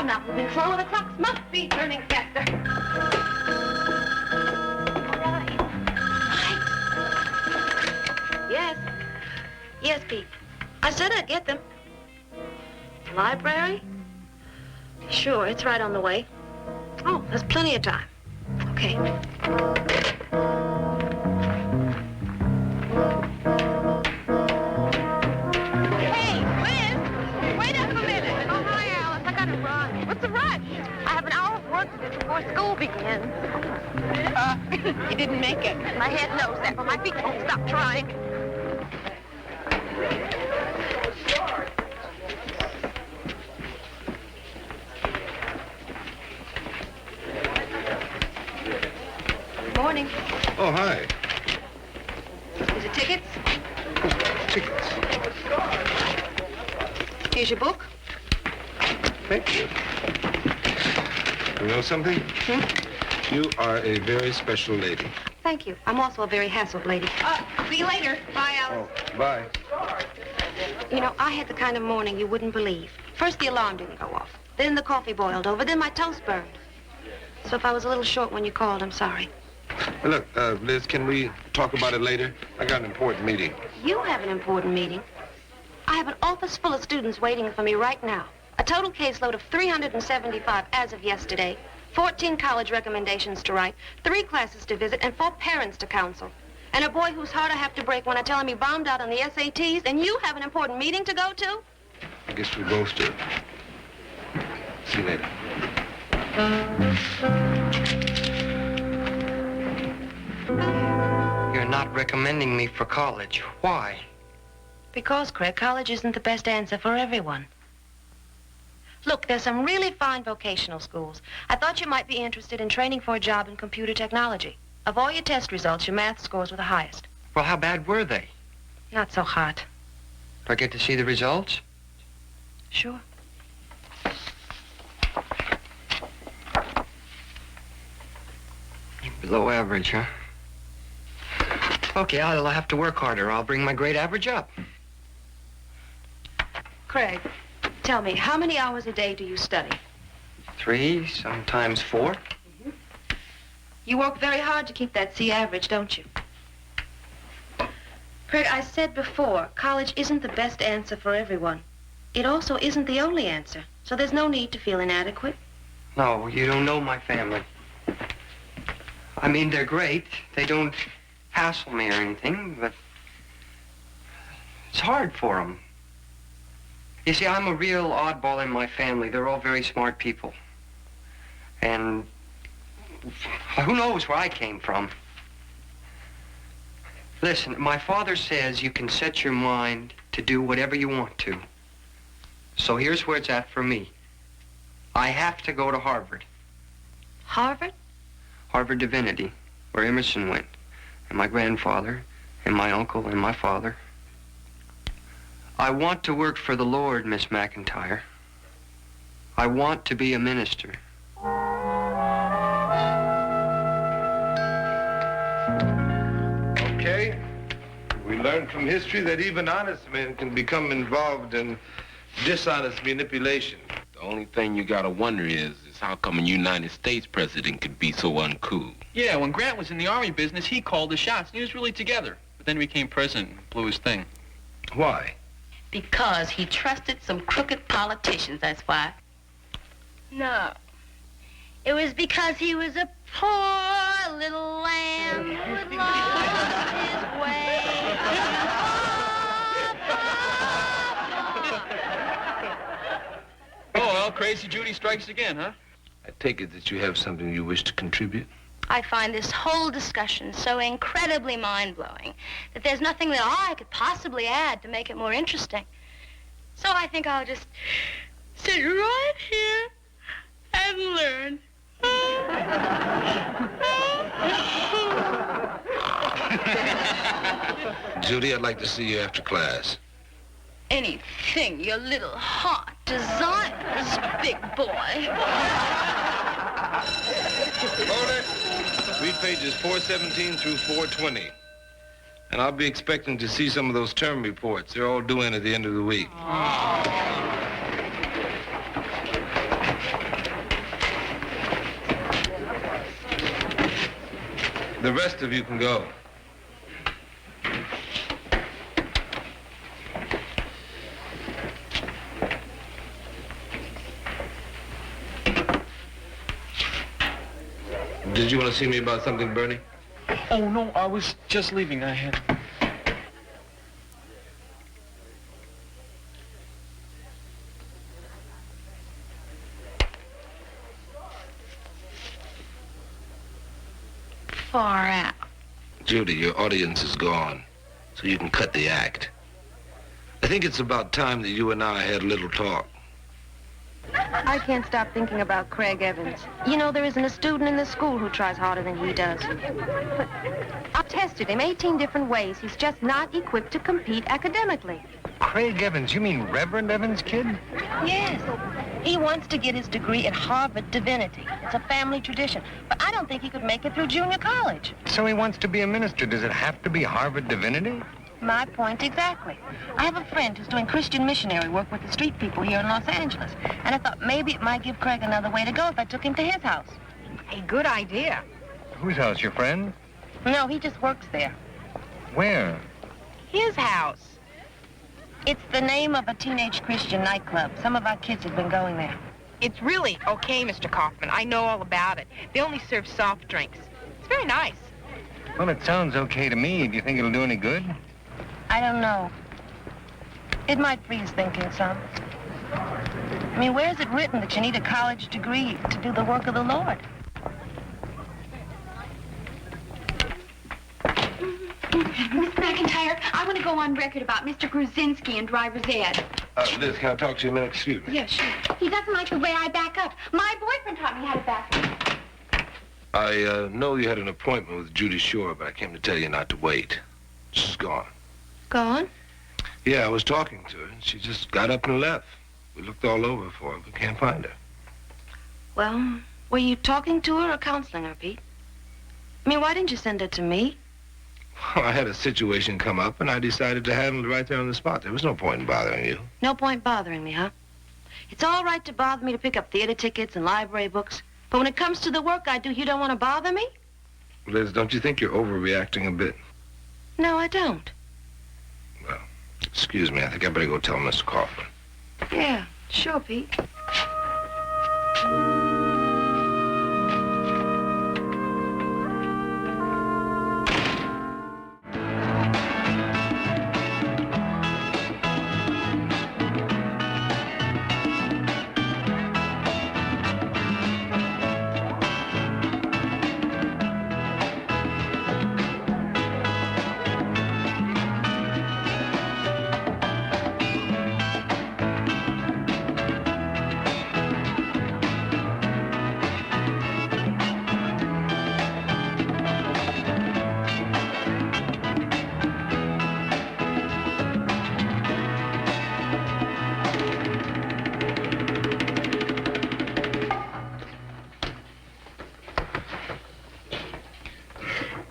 not moving slower. The clocks must be turning faster. All right. Right. Yes. Yes, Pete. I said I'd get them. Library? Sure, it's right on the way. Oh, there's plenty of time. Okay. Hey, Liz! Wait up a minute. Oh, hi, Alice. I gotta run. What's the rush? I have an hour of work to do before school begins. You didn't make it. My head knows that, but my feet won't stop trying. Morning. Oh, hi. Is it tickets? Tickets. Here's your book. Thank you. You know something? You are a very special lady. Thank you. I'm also a very hassled lady. See you later. Bye, Alice. Oh, bye. You know, I had the kind of morning you wouldn't believe. First, the alarm didn't go off. Then the coffee boiled over. Then my toast burned. So if I was a little short when you called, I'm sorry. Look, Liz, can we talk about it later? I got an important meeting. You have an important meeting. I have an office full of students waiting for me right now. A total caseload of 375 as of yesterday. 14 college recommendations to write, 3 classes to visit, and 4 parents to counsel. And a boy whose heart I have to break when I tell him he bombed out on the SATs, and you have an important meeting to go to? I guess we both do. See you later. You're not recommending me for college. Why? Because, Craig, college isn't the best answer for everyone. Look, there's some really fine vocational schools. I thought you might be interested in training for a job in computer technology. Of all your test results, your math scores were the highest. Well, how bad were they? Not so hot. Do I get to see the results? Sure. Below average, huh? Okay, I'll have to work harder. I'll bring my grade average up. Craig, tell me, how many hours a day do you study? 3, sometimes 4. You work very hard to keep that C average, don't you? Craig, I said before, college isn't the best answer for everyone. It also isn't the only answer, so there's no need to feel inadequate. No, you don't know my family. I mean, they're great. They don't hassle me or anything, but it's hard for them. You see, I'm a real oddball in my family. They're all very smart people. And who knows where I came from? Listen, my father says you can set your mind to do whatever you want to. So here's where it's at for me. I have to go to Harvard. Harvard? Harvard Divinity, where Emerson went, and my grandfather, and my uncle, and my father. I want to work for the Lord, Miss McIntyre. I want to be a minister. Okay. We learned from history that even honest men can become involved in dishonest manipulation. The only thing you gotta wonder is how come a United States president could be so uncool? Yeah, when Grant was in the Army business, he called the shots, and he was really together. But then he became president and blew his thing. Why? Because he trusted some crooked politicians, that's why. No. It was because he was a poor little lamb who had lost his way. Oh, well, crazy Judy strikes again, huh? I take it that you have something you wish to contribute? I find this whole discussion so incredibly mind-blowing that there's nothing that I could possibly add to make it more interesting. So I think I'll just sit right here and learn. Judy, I'd like to see you after class. Anything, you little hot designers, big boy. Hold it. Read pages 417 through 420. And I'll be expecting to see some of those term reports. They're all due in at the end of the week. The rest of you can go. Did you want to see me about something, Bernie? Oh, no, I was just leaving. I had... Far out. Judy, your audience is gone, so you can cut the act. I think it's about time that you and I had a little talk. I can't stop thinking about Craig Evans. You know, there isn't a student in the school who tries harder than he does. But I've tested him 18 different ways. He's just not equipped to compete academically. Craig Evans? You mean Reverend Evans' kid? Yes. He wants to get his degree at Harvard Divinity. It's a family tradition. But I don't think he could make it through junior college. So he wants to be a minister. Does it have to be Harvard Divinity? My point exactly. I have a friend who's doing Christian missionary work with the street people here in Los Angeles. And I thought maybe it might give Craig another way to go if I took him to his house. A good idea. Whose house, your friend? No, he just works there. Where? His house. It's the name of a teenage Christian nightclub. Some of our kids have been going there. It's really okay, Mr. Kaufman. I know all about it. They only serve soft drinks. It's very nice. Well, it sounds okay to me. Do you think it'll do any good? I don't know. It might free his thinking some. I mean, where's it written that you need a college degree to do the work of the Lord? Miss McIntyre, I want to go on record about Mr. Gruzinski and driver's ed. Liz, can I talk to you a minute? Excuse me. Yeah, sure. He doesn't like the way I back up. My boyfriend taught me how to back up. I know you had an appointment with Judy Shore, but I came to tell you not to wait. She's gone. Gone? Yeah, I was talking to her, and she just got up and left. We looked all over for her, but can't find her. Well, were you talking to her or counseling her, Pete? I mean, why didn't you send her to me? Well, I had a situation come up, and I decided to handle it right there on the spot. There was no point in bothering you. No point bothering me, huh? It's all right to bother me to pick up theater tickets and library books, but when it comes to the work I do, you don't want to bother me? Liz, don't you think you're overreacting a bit? No, I don't. Well, excuse me. I think I better go tell Mr. Kaufman. Yeah, sure, Pete.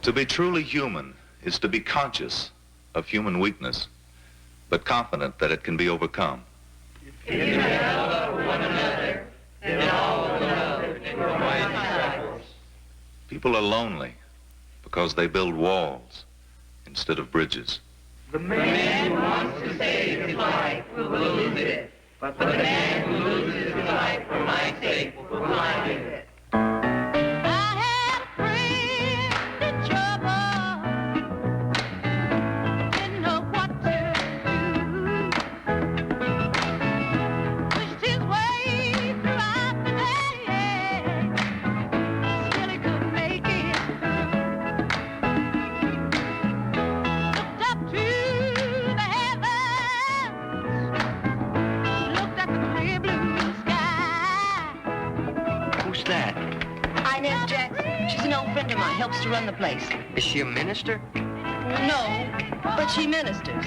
To be truly human is to be conscious of human weakness, but confident that it can be overcome. People are lonely because they build walls instead of bridges. The man who wants to save his life will lose it, but the man who loses his life for my sake will find it. Helps to run the place. Is she a minister? No, but she ministers.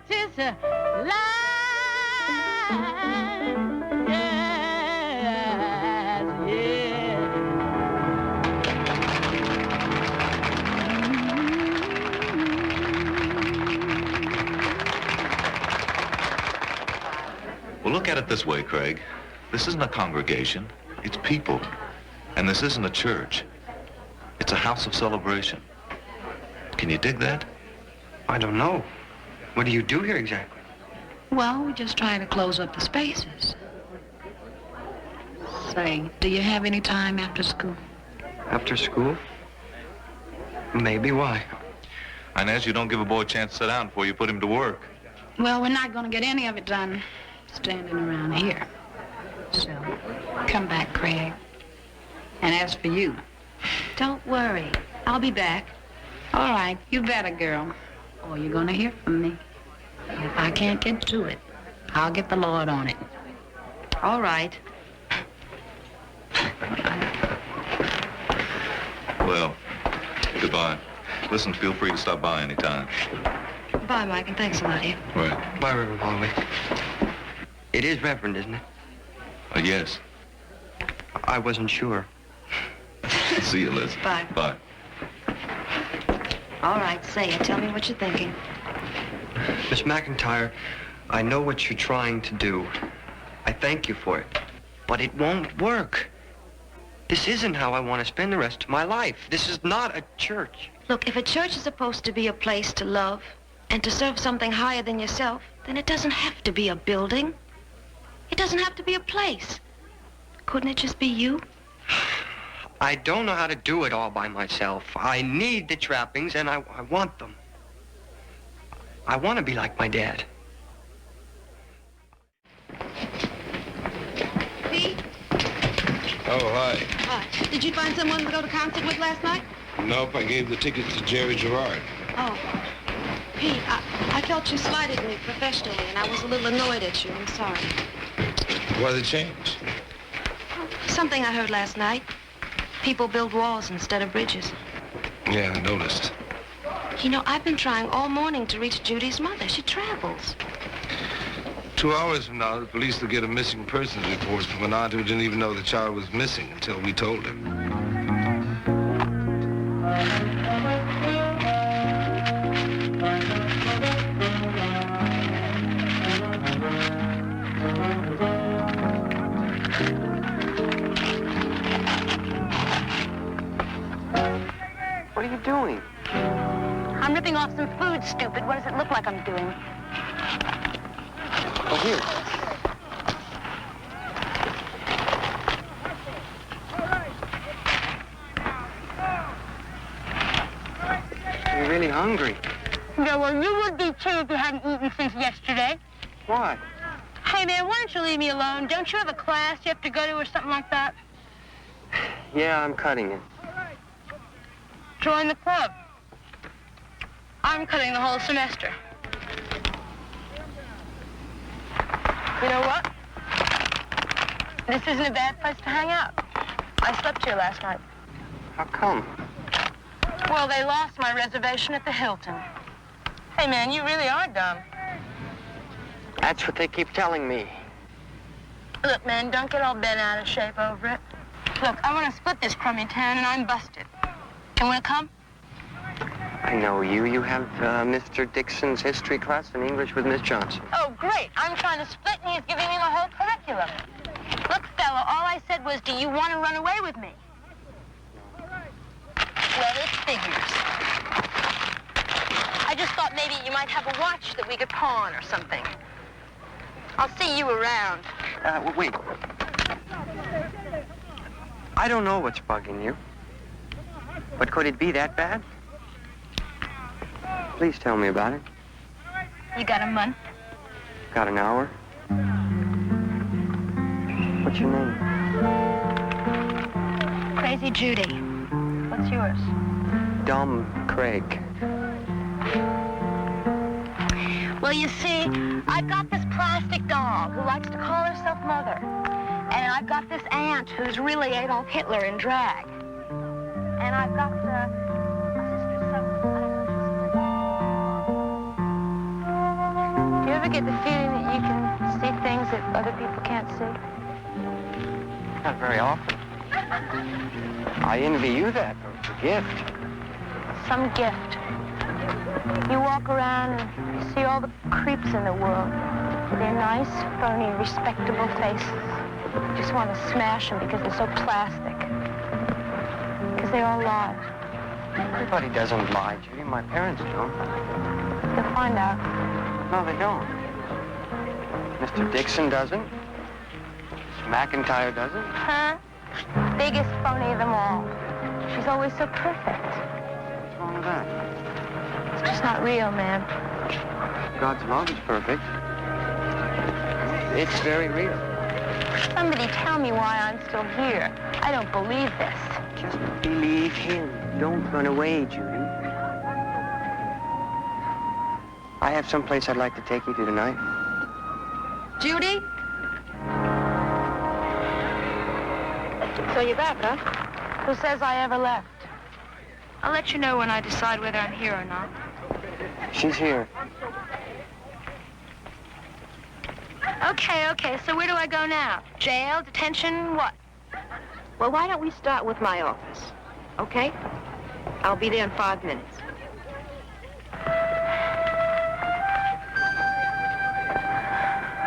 tis a lie. Yes, yes. Well, look at it this way, Craig. This isn't a congregation. It's people. And this isn't a church. It's a house of celebration. Can you dig that? I don't know. What do you do here exactly? Well, we just try to close up the spaces. Say, do you have any time after school? After school? Maybe. Why? Inez, you don't give a boy a chance to sit down before you put him to work. Well, we're not going to get any of it done standing around here. So, come back, Craig. And as for you... Don't worry. I'll be back. All right, you better, girl. Or you're going to hear from me. If I can't get to it, I'll get the Lord on it. All right. Well, goodbye. Listen, feel free to stop by anytime. Bye, Mike, and thanks a lot, Eve. Right. Bye, Reverend Holloway. It is Reverend, isn't it? Yes. I wasn't sure. See you, Liz. Bye. Bye. All right, say it. Tell me what you're thinking. Miss McIntyre, I know what you're trying to do. I thank you for it. But it won't work. This isn't how I want to spend the rest of my life. This is not a church. Look, if a church is supposed to be a place to love and to serve something higher than yourself, then it doesn't have to be a building. It doesn't have to be a place. Couldn't it just be you? I don't know how to do it all by myself. I need the trappings, and I want them. I want to be like my dad. Pete? Oh, hi. Hi. Did you find someone to go to concert with last night? Nope, I gave the tickets to Jerry Gerard. Oh. Pete, I felt you slighted me professionally, and I was a little annoyed at you. I'm sorry. Why the change? Something I heard last night. People build walls instead of bridges. Yeah, I noticed. You know, I've been trying all morning to reach Judy's mother. She travels. 2 hours from now, the police will get a missing persons report from an aunt who didn't even know the child was missing until we told her. What are you doing? I'm ripping off some food, stupid. What does it look like I'm doing? Oh, here. You're really hungry. Yeah, well, you would be too if you hadn't eaten since yesterday. Why? Hey, man, why don't you leave me alone? Don't you have a class you have to go to or something like that? Yeah, I'm cutting it. Join the club. I'm cutting the whole semester. You know what? This isn't a bad place to hang out. I slept here last night. How come? Well, they lost my reservation at the Hilton. Hey, man, you really are dumb. That's what they keep telling me. Look, man, don't get all bent out of shape over it. Look, I want to split this crummy tan, and I'm busted. You want to come? I know you. You have Mr. Dixon's history class and English with Miss Johnson. Oh, great. I'm trying to split, and he's giving me the whole curriculum. Look, fella, all I said was, do you want to run away with me? Well, it figures. I just thought maybe you might have a watch that we could pawn or something. I'll see you around. Wait. I don't know what's bugging you. But could it be that bad? Please tell me about it. You got a month? Got an hour? What's your name? Crazy Judy. What's yours? Dumb Craig. Well, you see, I've got this plastic doll who likes to call herself Mother. And I've got this aunt who's really Adolf Hitler in drag. And I've got a sister somewhere. I don't know. ever get the feeling that you can see things that other people can't see? Not very often. I envy you that, it's a gift. Some gift. You walk around and you see all the creeps in the world. They're nice, phony, respectable faces. You just want to smash them because they're so plastic. Because they all lie. Everybody doesn't lie, Judy. My parents don't. You'll find out. No, they don't. Mr. Dixon doesn't. Miss McIntyre doesn't. Huh? Biggest phony of them all. She's always so perfect. What's wrong with that? It's just not real, man. God's love is perfect. It's very real. Somebody tell me why I'm still here. I don't believe this. Just believe him. Don't run away, Judy. I have someplace I'd like to take you to tonight. Judy? So you're back, huh? Who says I ever left? I'll let you know when I decide whether I'm here or not. She's here. Okay, so where do I go now? Jail, detention, what? Well, why don't we start with my office, okay? I'll be there in 5 minutes.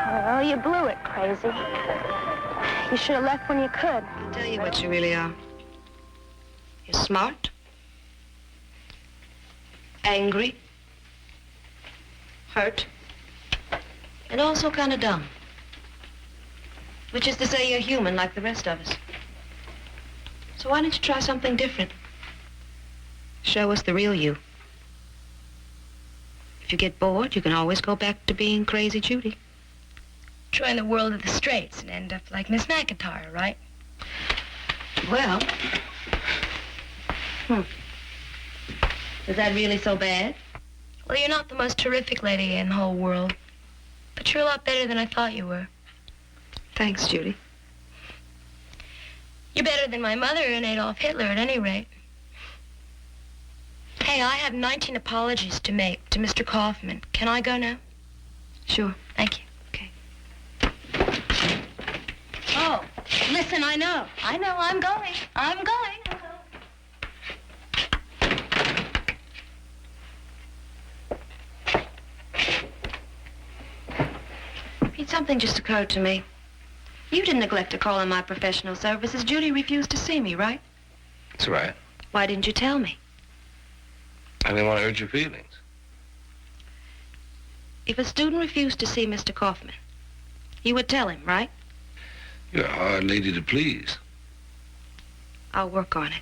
Well, you blew it, crazy. You should have left when you could. I'll tell you what you really are. You're smart, angry, hurt, and also kind of dumb. Which is to say you're human like the rest of us. So why don't you try something different? Show us the real you. If you get bored, you can always go back to being crazy Judy. Join the world of the straights and end up like Miss McIntyre, right? Well, is that really so bad? Well, you're not the most terrific lady in the whole world, but you're a lot better than I thought you were. Thanks, Judy. You're better than my mother and Adolf Hitler, at any rate. Hey, I have 19 apologies to make to Mr. Kaufman. Can I go now? Sure. Thank you. Okay. Oh, listen, I know, I'm going. Pete, something just occurred to me. You didn't neglect to call on my professional services. Judy refused to see me, right? That's right. Why didn't you tell me? I didn't want to hurt your feelings. If a student refused to see Mr. Kaufman, you would tell him, right? You're a hard lady to please. I'll work on it.